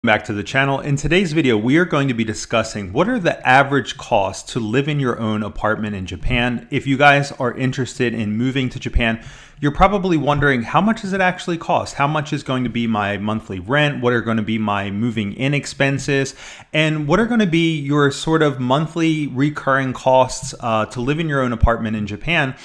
Back to the channel. In today's video, we are going to be discussing what are the average costs to live in your own apartment in Japan. If you guys are interested in moving to Japan, you're probably wondering, how much does it actually cost? How much is going to be my monthly rent? What are going to be my moving in expenses? And what are going to be your sort of monthly recurring costs to live in your own apartment in Japan?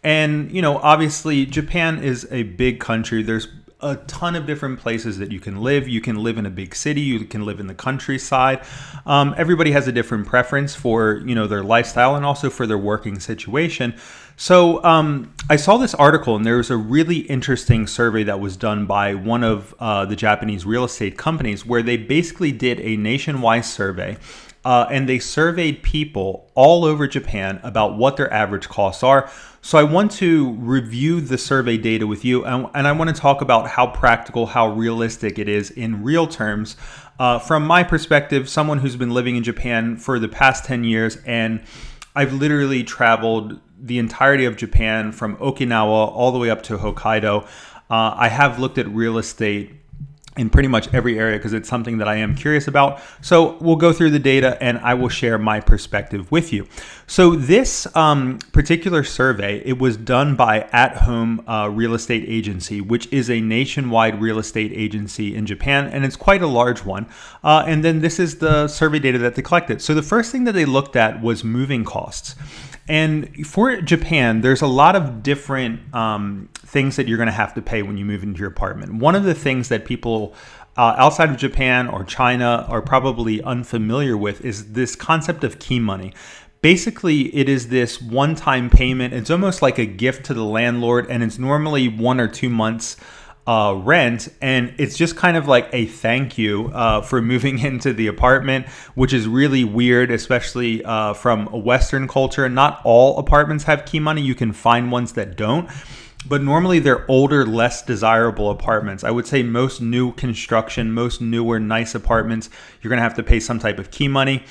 And, obviously Japan is a big country. There's a ton of different places that you can live. You can live in a big city. You can live in the countryside. Everybody has a different preference for, their lifestyle and also for their working situation. So I saw this article, and there was a really interesting survey that was done by one of the Japanese real estate companies, where they basically did a nationwide survey. And they surveyed people all over Japan about what their average costs are. So I want to review the survey data with you, and I want to talk about how practical, how realistic it is in real terms. From my perspective, someone who's been living in Japan for the past 10 years, and I've literally traveled the entirety of Japan from Okinawa all the way up to Hokkaido. I have looked at real estate in pretty much every area because it's something that I am curious about. So we'll go through the data and I will share my perspective with you. So this particular survey, it was done by At Home Real Estate Agency, which is a nationwide real estate agency in Japan, and it's quite a large one. And then this is the survey data that they collected. So the first thing that they looked at was moving costs. And for Japan, there's a lot of different things that you're going to have to pay when you move into your apartment. One of the things that people outside of Japan or China are probably unfamiliar with is this concept of key money. Basically, it is this one-time payment. It's almost like a gift to the landlord, and it's normally 1 or 2 months rent, and it's just kind of like a thank you for moving into the apartment, which is really weird, especially from a Western culture. Not all apartments have key money. You can find ones that don't, but normally they're older, less desirable apartments. I would say most new construction, most newer, nice apartments, you're going to have to pay some type of key money.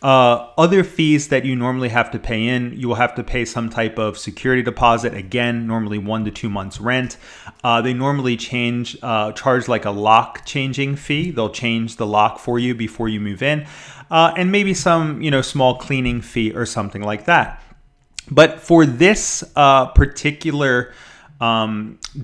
Other fees that you normally have to pay in, you will have to pay some type of security deposit. Again, normally 1 to 2 months rent. They normally charge like a lock changing fee. They'll change the lock for you before you move in. And maybe some, small cleaning fee or something like that. But for this particular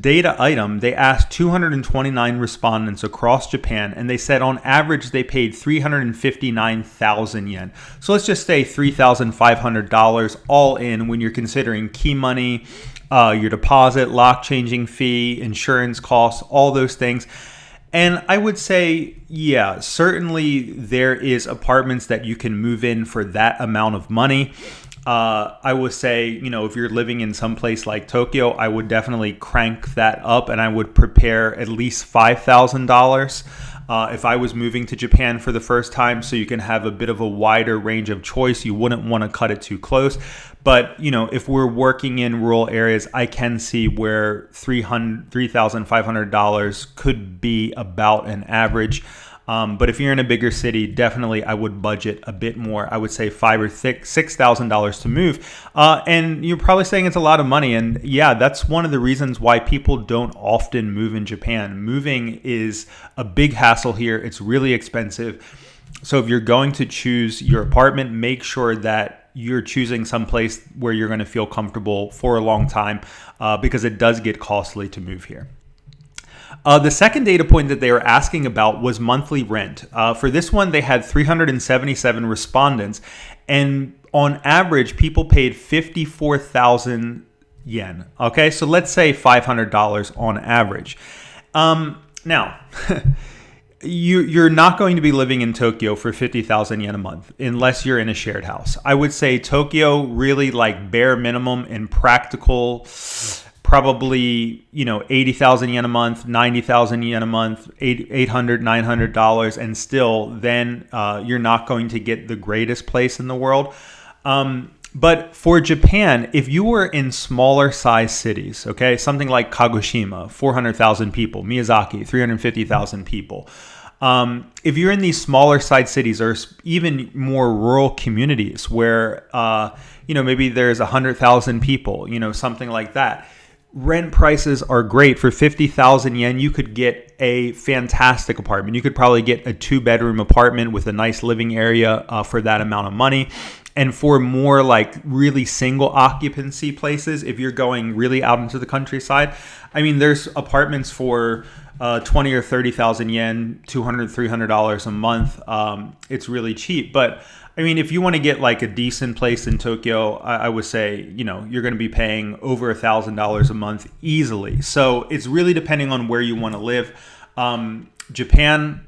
data item, they asked 229 respondents across Japan, and they said on average they paid 359,000 yen. So let's just say $3,500 all in when you're considering key money, your deposit, lock changing fee, insurance costs, all those things. And I would say, yeah, certainly there is apartments that you can move in for that amount of money. I would say, if you're living in some place like Tokyo, I would definitely crank that up, and I would prepare at least $5,000 if I was moving to Japan for the first time, so you can have a bit of a wider range of choice. You wouldn't want to cut it too close. But, if we're working in rural areas, I can see where $3,500 could be about an average. But if you're in a bigger city, definitely I would budget a bit more. I would say $5,000 or $6,000 to move. And you're probably saying it's a lot of money. And yeah, that's one of the reasons why people don't often move in Japan. Moving is a big hassle here. It's really expensive. So if you're going to choose your apartment, make sure that you're choosing someplace where you're going to feel comfortable for a long time, because it does get costly to move here. The second data point that they were asking about was monthly rent. For this one, they had 377 respondents, and on average, people paid 54,000 yen. Okay, so let's say $500 on average. Now, you're not going to be living in Tokyo for 50,000 yen a month unless you're in a shared house. I would say Tokyo, really like bare minimum and practical, probably 80,000 yen a month, 90,000 yen a month, $800, $900, and still then you're not going to get the greatest place in the world. But for Japan, if you were in smaller size cities, okay, something like Kagoshima, 400,000 people, Miyazaki, 350,000 people. If you're in these smaller size cities or even more rural communities where, maybe there's 100,000 people, something like that, rent prices are great. For 50,000 yen, you could get a fantastic apartment. You could probably get a 2-bedroom apartment with a nice living area for that amount of money. And for more like really single occupancy places, if you're going really out into the countryside, I mean, there's apartments for 20 or 30,000 yen, $200, $300 a month. It's really cheap. But I mean, if you want to get like a decent place in Tokyo, I would say, you're going to be paying over $1,000 a month easily. So it's really depending on where you want to live. Japan,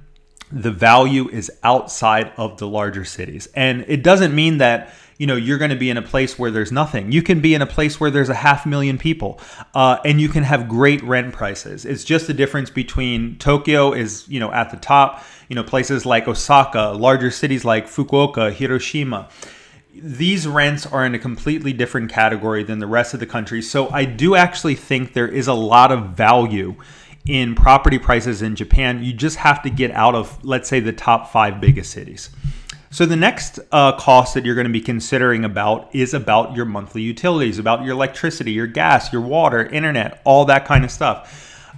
the value is outside of the larger cities. And it doesn't mean that, you're going to be in a place where there's nothing. You can be in a place where there's 500,000 people and you can have great rent prices. It's just the difference between Tokyo is, at the top, places like Osaka, larger cities like Fukuoka, Hiroshima. These rents are in a completely different category than the rest of the country. So I do actually think there is a lot of value in property prices in Japan. You just have to get out of, let's say, the top 5 biggest cities. So the next cost that you're going to be considering is about your monthly utilities, about your electricity, your gas, your water, internet, all that kind of stuff.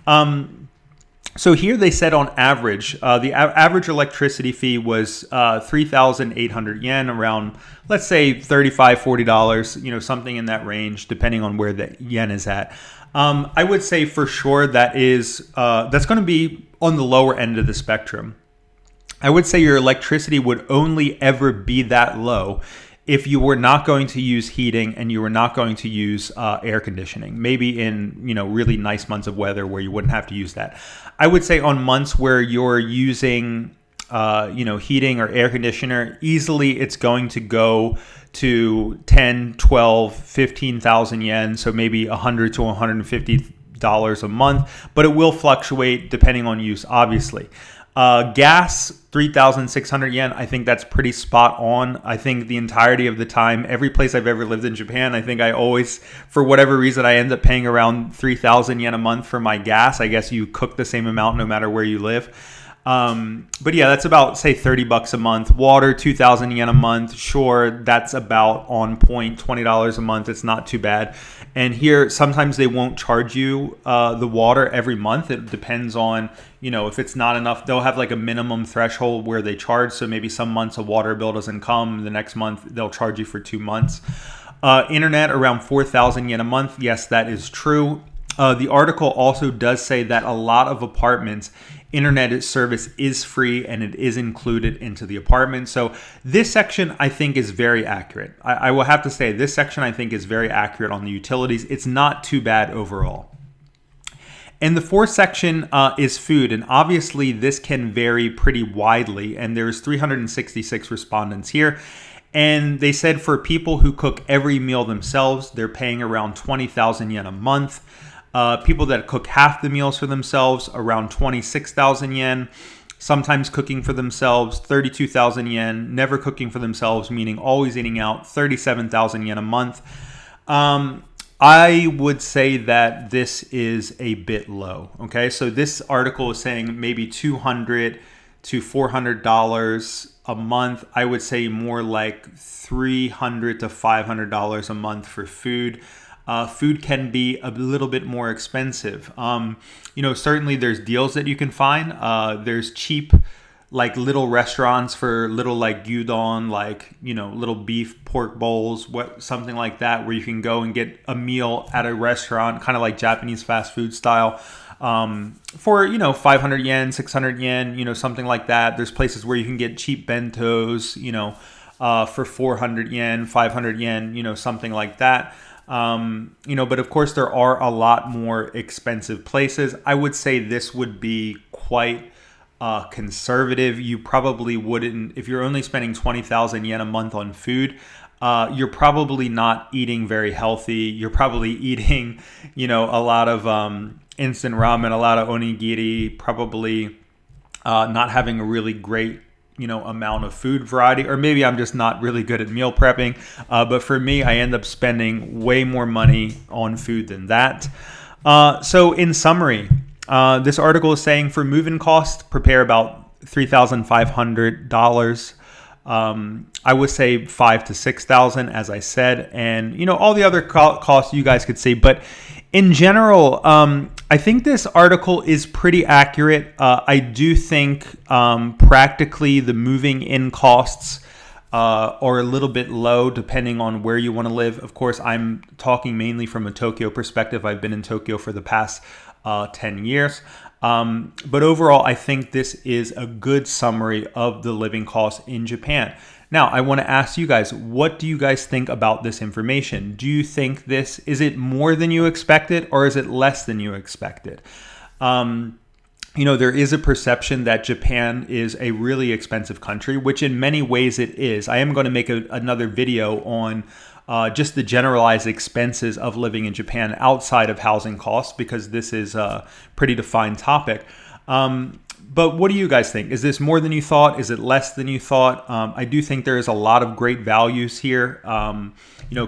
So here they said on average, the average electricity fee was 3,800 yen, around, let's say, $35, $40, something in that range, depending on where the yen is at. I would say for sure that's going to be on the lower end of the spectrum. I would say your electricity would only ever be that low if you were not going to use heating and you were not going to use air conditioning, maybe in really nice months of weather where you wouldn't have to use that. I would say on months where you're using heating or air conditioner, easily it's going to go to 10, 12, 15,000 yen, so maybe $100 to $150 a month, but it will fluctuate depending on use, obviously. Gas, 3,600 yen. I think that's pretty spot on. I think the entirety of the time, every place I've ever lived in Japan, I think I always, for whatever reason, I end up paying around 3,000 yen a month for my gas. I guess you cook the same amount no matter where you live. But yeah, that's about, say, $30 a month. Water, 2,000 yen a month. Sure, that's about on point, $20 a month. It's not too bad. And here, sometimes they won't charge you the water every month. It depends on, if it's not enough, they'll have like a minimum threshold where they charge. So maybe some months a water bill doesn't come. The next month, they'll charge you for 2 months. Internet, around 4,000 yen a month. Yes, that is true. The article also does say that a lot of apartments, internet service is free and it is included into the apartment. So this section I think is very accurate. I will have to say this section I think is very accurate on the utilities. It's not too bad overall. And the fourth section is food. And obviously this can vary pretty widely. And there's 366 respondents here. And they said for people who cook every meal themselves, they're paying around 20,000 yen a month. People that cook half the meals for themselves, around 26,000 yen. Sometimes cooking for themselves, 32,000 yen. Never cooking for themselves, meaning always eating out, 37,000 yen a month. I would say that this is a bit low. Okay, so this article is saying maybe $200 to $400 a month. I would say more like $300 to $500 a month for food. Food can be a little bit more expensive. Certainly there's deals that you can find. There's cheap, like little restaurants for little like gyudon, like, little beef pork bowls, something like that, where you can go and get a meal at a restaurant, kind of like Japanese fast food style, for, 500 yen, 600 yen, something like that. There's places where you can get cheap bentos, for 400 yen, 500 yen, something like that. But of course there are a lot more expensive places. I would say this would be quite conservative. You probably wouldn't, if you're only spending 20,000 yen a month on food, you're probably not eating very healthy. You're probably eating, a lot of instant ramen, a lot of onigiri, probably not having a really great amount of food variety, or maybe I'm just not really good at meal prepping. But for me, I end up spending way more money on food than that. So in summary, this article is saying for move-in costs, prepare about $3,500. I would say $5,000 to $6,000, as I said, and all the other costs you guys could see. But In general, I think this article is pretty accurate. I do think practically the moving in costs are a little bit low depending on where you want to live. Of course, I'm talking mainly from a Tokyo perspective. I've been in Tokyo for the past 10 years. But overall, I think this is a good summary of the living costs in Japan. Now, I want to ask you guys, what do you guys think about this information? Do you think is it more than you expected, or is it less than you expected? There is a perception that Japan is a really expensive country, which in many ways it is. I am going to make another video on just the generalized expenses of living in Japan outside of housing costs, because this is a pretty defined topic. But what do you guys think? Is this more than you thought? Is it less than you thought? I do think there is a lot of great values here,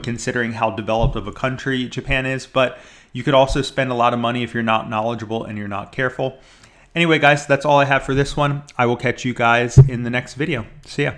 considering how developed of a country Japan is. But you could also spend a lot of money if you're not knowledgeable and you're not careful. Anyway, guys, that's all I have for this one. I will catch you guys in the next video. See ya.